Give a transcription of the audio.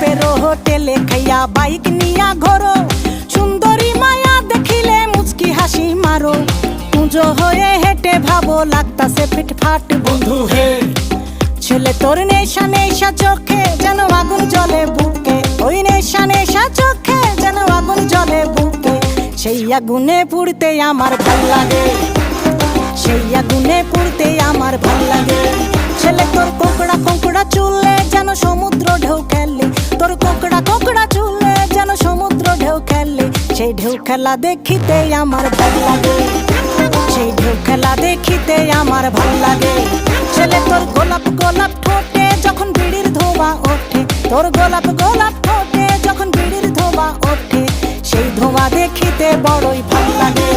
গোলাপের হোটেলে খাইয়া বাইক নিয়া ঘোরো, সুন্দরী মায়া দেখিলে মুচকি হাসি মারো, পুজো হয়ে হেঁটে ভাবো লাগতাছে ফিটফাট বন্ধু হে। ছেলে তোর নেশা নেশা চোখে যেন আগুন জ্বলে বুকে, ওই নেশা নেশা চোখে যেন আগুন জ্বলে বুকে, সেই আগুনে পুড়তে আমার ভাল লাগে, সেই আগুনে পুড়তে আমার ভাল লাগে। ছেলে তোর কোকড়া কোকড়া চুলে যেন সমুদ্র ঢেউ খেলে, তোর কোকড়া কোকড়া চুলে যেন সমুদ্র ঢেউ খেলে, সেই ঢেউ খেলা দেখিতে আমার ভাল লাগে, সেই ঢেউ খেলা দেখিতে আমার ভাল লাগে। ছেলে তোর গোলাপ গোলাপ ঠোঁটে যখন বিড়ির ধোঁয়া ওঠে, তোর গোলাপ গোলাপ ঠোঁটে যখন বিড়ির ধোঁয়া ওঠে, সেই ধোঁয়া দেখিতে বড়ই ভাল লাগে।